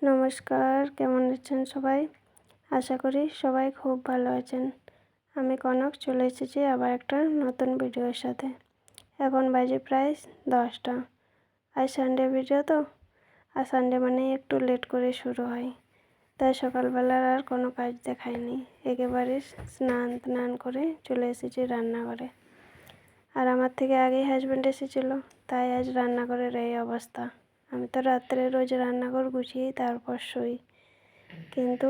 নমস্কার, কেমন আছেন সবাই? আশা করি সবাই খুব ভালো আছেন। আমি কনক চলে এসেছি আবার একটা নতুন ভিডিওর সাথে। এখন বাজে প্রায় 10টা। আজ সানডে ভিডিও তো, আর সানডে মানেই একটু লেট করে শুরু হয়। তাই সকালবেলার আর কোনো কাজ দেখায়নি, একেবারে স্নান করে চলে এসেছি রান্নাঘরে। আর আমার থেকে আগেই হাজব্যান্ড এসেছিলো, তাই আজ রান্নাঘরের এই অবস্থা। আমি তো রাত্রে রোজ রান্নাঘর গুছিয়েই তারপর শুই, কিন্তু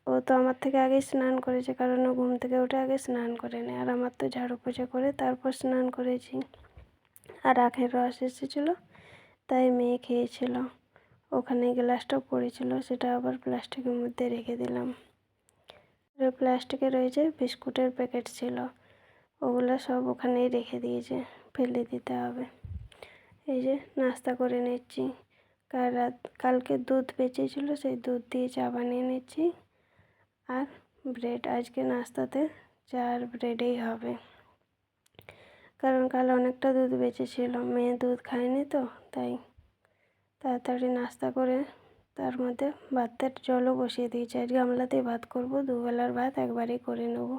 ও তো আমার থেকে আগেই স্নান করেছে, কারণ ও ঘুম থেকে উঠে আগে স্নান করে নেয়। আর আমার তো ঝাড়ু পোছা করে তারপর স্নান করেছি। আর আখের রস এসেছিলো, তাই মেয়ে খেয়েছিল। ওখানে গ্লাসটা পড়েছিল, সেটা আবার প্লাস্টিকের মধ্যে রেখে দিলাম। প্লাস্টিকে রয়েছে বিস্কুটের প্যাকেট ছিল, ওগুলো সব ওখানেই রেখে দিয়েছে, ফেলে দিতে হবে। এই যে নাস্তা করে নিচ্ছি। কালকে দুধ বেঁচেছিল, সেই দুধ দিয়ে চা বানিয়ে নিচ্ছি। আর ব্রেড, আজকে নাস্তাতে চা আর ব্রেডেই হবে, কারণ কাল অনেকটা দুধ বেঁচেছিল। মেয়ে দুধ খায়নি তো, তাই তাড়াতাড়ি নাস্তা করে তার মধ্যে ভাতের জলও বসিয়ে দিয়েছি। আজ গামলাতেই ভাত করব, দুবেলার ভাত একবারেই করে নেব,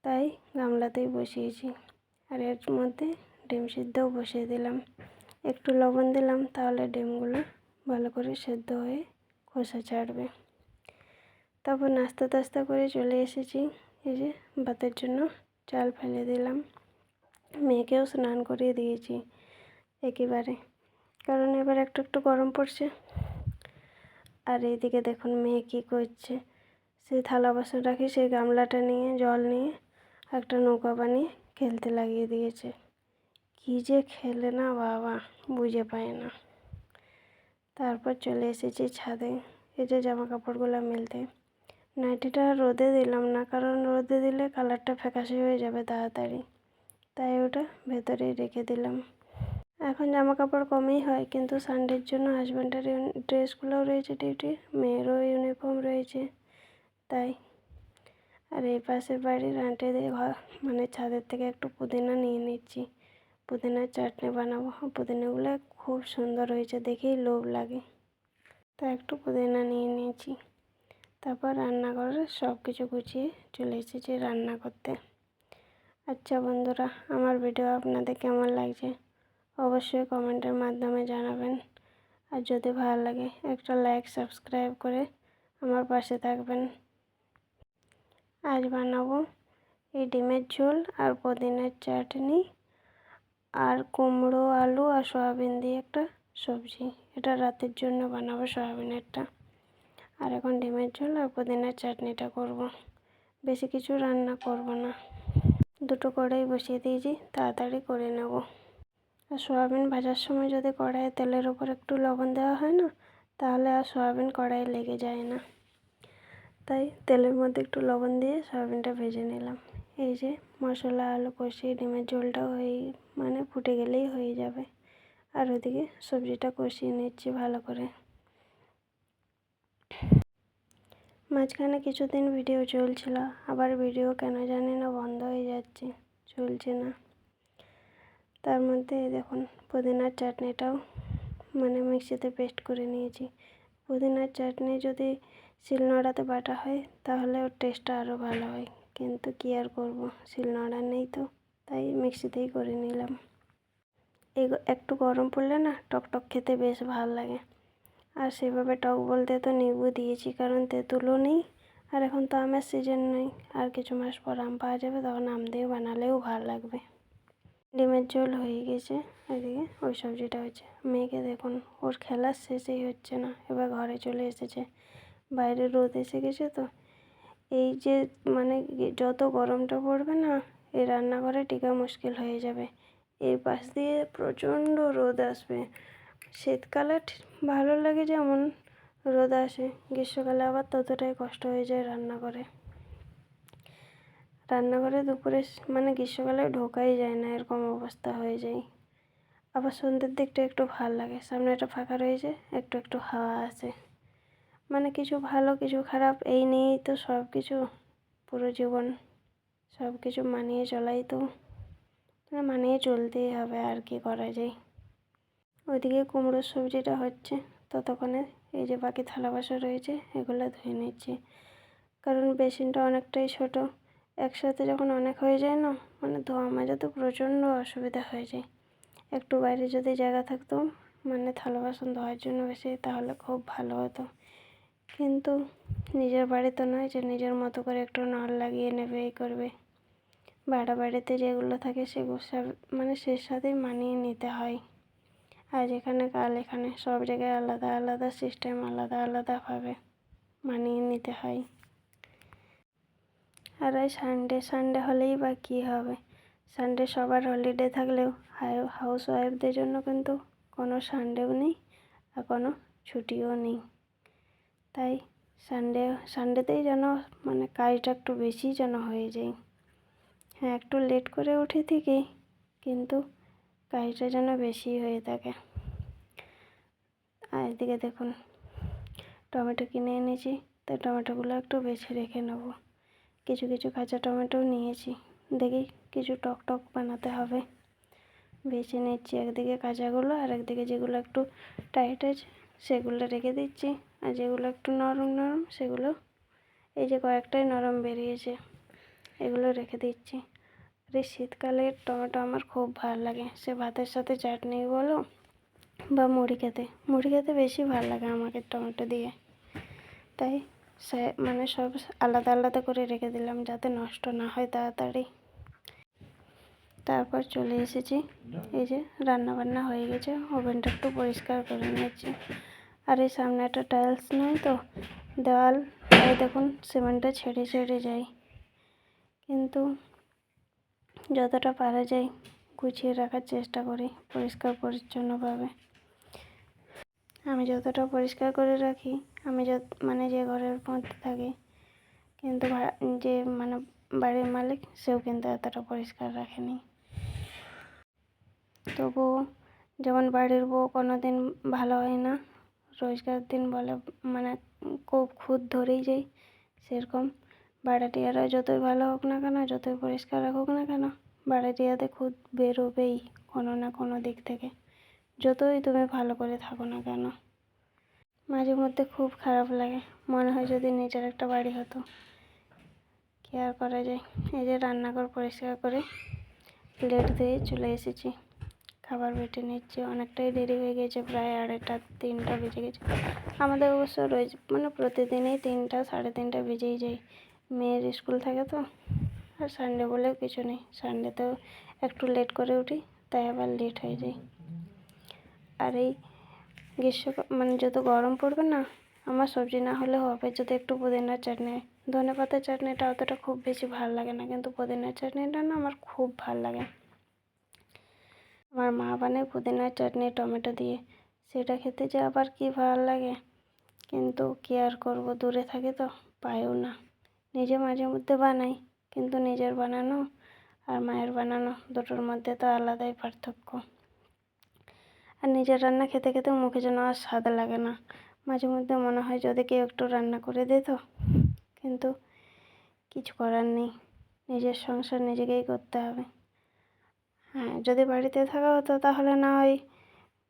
তাই গামলাতেই বসিয়েছি। আর এর মধ্যে ডিম সিদ্ধও বসিয়ে দিলাম। একটু লবণ দিলাম, তাহলে ডিমগুলো ভালো করে সেদ্ধ হয়ে খোসা ছাড়বে। তারপর নাস্তা টাস্তা করে চলে এসেছি। এই যে ভাতের জন্য চাল ফেলে দিলাম, মেয়েকেও স্নান করিয়ে দিয়েছি একেবারে, কারণ এবার একটু একটু গরম পড়ছে। আর এইদিকে দেখুন মেয়ে কী করছে। সেই থালা বাসন রাখি, সেই গামলাটা নিয়ে জল নিয়ে একটা নৌকা বানিয়ে খেলতে লাগিয়ে দিয়েছে। কী যে খেলে না বাবা, বুঝে পায় না। তারপর চলে এসেছি ছাদে, এই যে জামা কাপড়গুলো মেলতে। নাইটিটা রোদে দিলাম না, কারণ রোদে দিলে কালারটা ফ্যাকাশে হয়ে যাবে তাড়াতাড়ি, তাই ওটা ভেতরেই রেখে দিলাম। এখন জামা কাপড় কমই হয়, কিন্তু সানডের জন্য হাজব্যান্ডের ড্রেসগুলোও রয়েছে ডিউটি, মেয়েরও ইউনিফর্ম রয়েছে, তাই। আর এই পাশের বাড়ির আন্টিদের মানে ছাদের থেকে একটু পুদিনা নিয়ে নিচ্ছি, পুদিনার চাটনি বানাবো। পুদিনাগুলো খুব সুন্দর হয়েছে, দেখেই লোভ লাগে, তাই একটু পুদিনা নিয়ে নিয়েছি। তারপর রান্নাঘরে সব কিছু গুছিয়ে চলে এসেছি রান্না করতে। আচ্ছা বন্ধুরা, আমার ভিডিও আপনাদের কেমন লাগছে অবশ্যই কমেন্টের মাধ্যমে জানাবেন। আর যদি ভালো লাগে একটা লাইক সাবস্ক্রাইব করে আমার পাশে থাকবেন। আজ বানাবো এই ডিমের ঝোল আর পুদিনার চাটনি, আর কুমড়ো আলু আর সয়াবিন দিয়ে একটা সবজি। এটা রাতের জন্য বানাবো সয়াবিনেরটা। আর এখন ডিমের ঝোল আর পুদিনার চাটনিটা করব, বেশি কিছু রান্না করব না। দুটো কড়াই বসিয়ে দিয়েছি, তাড়াতাড়ি করে নেব। আর সয়াবিন ভাজার সময় যদি কড়াইয়ে তেলের ওপর একটু লবণ দেওয়া হয় না, তাহলে আর সয়াবিন কড়াইয়ে লেগে যায় না। তাই তেলের মধ্যে একটু লবণ দিয়ে সয়াবিনটা ভেজে নিলাম। এই যে মশলা আলু কষিয়ে ডিমের ঝোলটাও মানে ফুটে গেলেই হয়ে যাবে। আর ওদিকে সবজিটা কষিয়ে নিচ্ছি ভালো করে। মাঝখানে কিছুদিন ভিডিও চলছিল, আবার ভিডিও কেন জানি না বন্ধ হয়ে যাচ্ছে, চলছে না। তার মধ্যে দেখুন পুদিনার চাটনিটাও মানে মিক্সিতে পেস্ট করে নিয়েছি। পুদিনার চাটনি যদি শিলনোড়াতে বাটা হয় তাহলে ওর টেস্টটা আরও ভালো হয়, কিন্তু কী আর করবো, শিলনোড়া নেই তো, তাই মিক্সিতেই করে নিলাম। একটু গরম পড়লে না টকটক খেতে বেশ ভালো লাগে। আর সেভাবে টক বলতে তো লেবু দিয়েছি, কারণ তেঁতুলও নেই, আর এখন তো আমের সিজন নেই। আর কিছু মাস পর আম পাওয়া যাবে, তখন আম দিয়ে বানালেও ভালো লাগবে। ডিমের ঝোল হয়ে গেছে, এদিকে ওই সবজিটা হচ্ছে। মেয়েকে দেখুন, ওর খেলার শেষেই হচ্ছে না, এবার ঘরে চলে এসেছে। বাইরে রোদ এসে গেছে তো, এই যে মানে যত গরমটা পড়বে না, এই রান্নাঘরে টিকা মুশকিল হয়ে যাবে। এই পাশ দিয়ে প্রচণ্ড রোদ আসবে। শীতকালে ভালো লাগে যেমন রোদ আসে, গ্রীষ্মকালে আবার ততটাই কষ্ট হয়ে যায় রান্নাঘরে দুপুরে মানে গ্রীষ্মকালে ঢোকাই যায় না, এরকম অবস্থা হয়ে যায়। আবার সন্ধ্যের দিকটা একটু ভালো লাগে, সামনে একটা ফাঁকা রয়েছে, একটু একটু হাওয়া আসে। মানে কিছু ভালো কিছু খারাপ এই নিয়েই তো সব কিছু, পুরো জীবন সব কিছু মানিয়ে চলাই তো, মানিয়ে চলতেই হবে, আর কি করা যায়। ওইদিকে কুমড়োর সবজিটা হচ্ছে, ততক্ষণে এই যে বাকি থালা বাসন রয়েছে এগুলো ধুয়ে নিচ্ছি। কারণ বেসিনটা অনেকটাই ছোট, একসাথে যখন অনেক হয়ে যায় না, মানে ধোয়া মাজাতে প্রচণ্ড অসুবিধা হয়ে যায়। একটু বাইরে যদি জায়গা থাকতো মানে থালা বাসন ধোয়ার জন্য বেশি, তাহলে খুব ভালো হতো। কিন্তু নিজের বাড়ি তো নয় যে নিজের মতো করে একটু নল লাগিয়ে নেবে, এই করবে। ভাড়া বাড়িতে যেগুলো থাকে সেগুলো সব মানে সে সাথেই মানিয়ে নিতে হয়। আজ এখানে কাল এখানে, সব জায়গায় আলাদা আলাদা সিস্টেম, আলাদা আলাদাভাবে মানিয়ে নিতে হয়। আর এই সানডে হলেই বা কী হবে, সানডে সবার হলিডে থাকলেও হাউস ওয়াইফদের জন্য কিন্তু কোনো সানডেও নেই আর কোনো ছুটিও নেই। তাই সানডেতেই যেন মানে কাজটা একটু বেশি যেন হয়ে যায়। হ্যাঁ, একটু লেট করে উঠি ঠিকই, কিন্তু কাজটা যেন বেশি হয়ে থাকে। আর এদিকে দেখুন টমেটো কিনে এনেছি, তো টমেটোগুলো একটু বেছে রেখে নেবো। কিছু কিছু কাঁচা টমেটো নিয়েছি, দেখি কিছু টক টক বানাতে হবে। বেছে নিচ্ছি একদিকে কাঁচাগুলো, আর একদিকে যেগুলো একটু টাইট আছে সেগুলো রেখে দিচ্ছি, আর যেগুলো একটু নরম নরম সেগুলো, এই যে কয়েকটাই নরম বেরিয়েছে, এগুলো রেখে দিচ্ছি। আর এই শীতকালে টমেটো আমার খুব ভালো লাগে, সে ভাতের সাথে চাটনি বলো বা মুড়ি খেতে বেশি ভালো লাগে আমাকে টমেটো দিয়ে। তাই মানে সব আলাদা আলাদা করে রেখে দিলাম যাতে নষ্ট না হয় তাড়াতাড়ি। তারপর চলে এসেছি, এই যে রান্না বান্না হয়ে গেছে, ওভেনটা একটু পরিষ্কার করে নিচ্ছি। আর এই সামনে একটা টাইলস নয় তো দেওয়াল, এই দেখুন সিমেন্টটা ছেড়ে ছেড়ে যায়, কিন্তু যতটা পারা যায় গুছিয়ে রাখার চেষ্টা করি পরিষ্কার পরিচ্ছন্নভাবে। আমি যতটা পরিষ্কার করে রাখি, আমি মানে যে ঘরের মধ্যে থাকি, কিন্তু যে মানে বাড়ির মালিক সেও কিন্তু এতটা পরিষ্কার রাখেনি। তবুও যেমন বাড়ির বউ কোনো দিন ভালো হয় না, রোজকার দিন বলে মানে খুব খুঁত ধরেই যায়, সেরকম ভাড়াটিয়ারা যতই ভালো হোক না কেন, যতই পরিষ্কার রাখুক না কেন, ভাড়াটিয়াতে খুঁত বেরোবেই কোনো না কোনো দিক থেকে, যতই তুমি ভালো করে থাকো না কেন। মাঝে মধ্যে খুব খারাপ লাগে, মনে হয় যদি নিজের একটা বাড়ি হতো। কী আর করা যায়। এই যে রান্নাঘর পরিষ্কার করে প্লেট ধুয়ে চলে এসেছি, খাবার বেটে নিচ্ছি। অনেকটাই দেরি হয়ে গেছে, প্রায় 2:30-3টা বেজে গেছে। আমাদের অবশ্য রোজ মানে প্রতিদিনই 3টা 3:30 বেজেই যায়, মেয়ের স্কুল থাকে তো। আর সানডে বলে কিছু নেই, সানডেতেও একটু লেট করে উঠি, তাই আবার লেট হয়ে যায়। আর এই গ্রীষ্মকাল মানে যত গরম পড়বে না, আমার সবজি না হলে হবে যদি একটু পুদিনার চাটনি। ধনেপাতার চাটনিটা অতটা খুব বেশি ভালো লাগে না, কিন্তু পুদিনার চাটনিটা না আমার খুব ভালো লাগে। আমার মা বানায় পুদিনার চাটনি টমেটো দিয়ে, সেটা খেতে যে আবার কি ভালো লাগে। কিন্তু কী আর করবো, দূরে থাকি তো পাইও না। নিজে মাঝে মধ্যে বানাই, কিন্তু নিজের বানানো আর মায়ের বানানো দুটোর মধ্যে তো আলাদাই পার্থক্য। আর নিজের রান্না খেতে খেতে মুখে যেন আর স্বাদ লাগে না, মাঝে মধ্যে মনে হয় যদি কেউ একটু রান্না করে দিত, কিন্তু কিছু করার নেই, নিজের সংসার নিজেকেই করতে হবে। হ্যাঁ, যদি বাড়িতে থাকা হতো তাহলে না হয়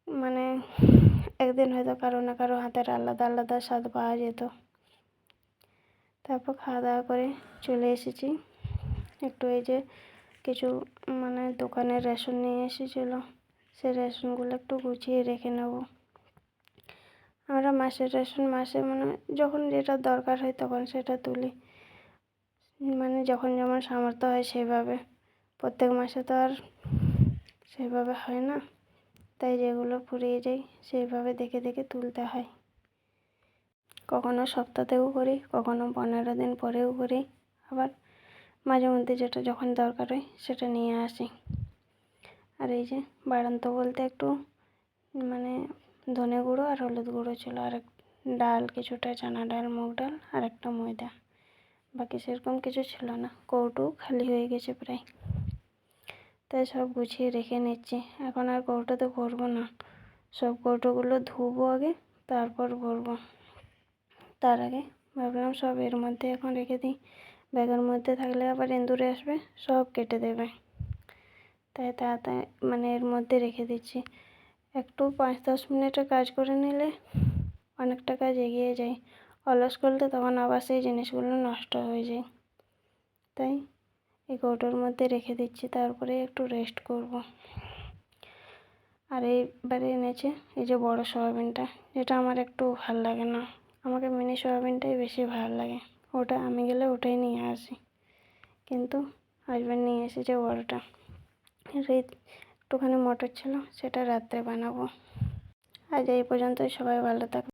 মানে একদিন হয়তো কারো না কারো হাতের আলাদা আলাদা স্বাদ পাওয়া যেত। তারপর খাওয়া দাওয়া করে চলে এসেছি, একটু এই যে কিছু মানে দোকানের রেশন নিয়ে এসেছিলো, সেই রেশনগুলো একটু গুছিয়ে রেখে নেব। আমরা মাসের রেশন মাসে মানে যখন যেটা দরকার হয় তখন সেটা তুলি, মানে যখন যেমন সামর্থ্য হয় সেভাবে। প্রত্যেক মাসে তো আর সেভাবে হয় না, তাই যেগুলো ফুরিয়ে যায় সেইভাবে দেখে দেখে তুলতে হয়। কখনো সপ্তাহতেও করি, কখনো 15 দিন পরেও করি, আবার মাঝে মধ্যে যেটা যখন দরকার হয় সেটা নিয়ে আসি। আর এই যে বাড়ন্ত বলতে একটু মানে ধনে গুঁড়ো আর হলুদ গুঁড়ো ছিল, আর ডাল কিছুটা, চানা ডাল, মুগ ডাল, আর একটা ময়দা, বাকি সেরকম কিছু ছিল না। কৌটো খালি হয়ে গেছে প্রায়, তাই সব গুছিয়ে রেখে নিচ্ছি। এখন আর কৌটোতে ভরবো না, সব কৌটোগুলো ধুবো আগে, তারপর ভরবো। তার আগে ভাবলাম সব এর মধ্যে এখন রেখে দিই, ব্যাগের মধ্যে থাকলে আবার ইঁদুরে আসবে, সব কেটে দেবে, তাই তাড়াতাড়ি মানে এর মধ্যে রেখে দিচ্ছি। একটু 5-10 মিনিটের কাজ করে নিলে অনেকটা কাজ এগিয়ে যায়। অলস করলে তখন আবার সেই জিনিসগুলো নষ্ট হয়ে যায়। তাই এই কৌটোর মধ্যে রেখে দিচ্ছি, তারপরে একটু রেস্ট করব। আর এইবারে এনেছে এই যে বড় সয়াবিনটা, যেটা আমার একটু ভাল লাগে না, আমাকে মিনি সয়াবিনটাই বেশি ভালো লাগে। ওটা আমি গেলে ওটাই নিয়ে আসি, কিন্তু হাজব্যান্ড নিয়ে এসেছে বড়টা। আর এই একটুখানি মটর ছিল, সেটা রাত্রে বানাবো। আজ এই পর্যন্তই, সবাই ভালো থাকবে।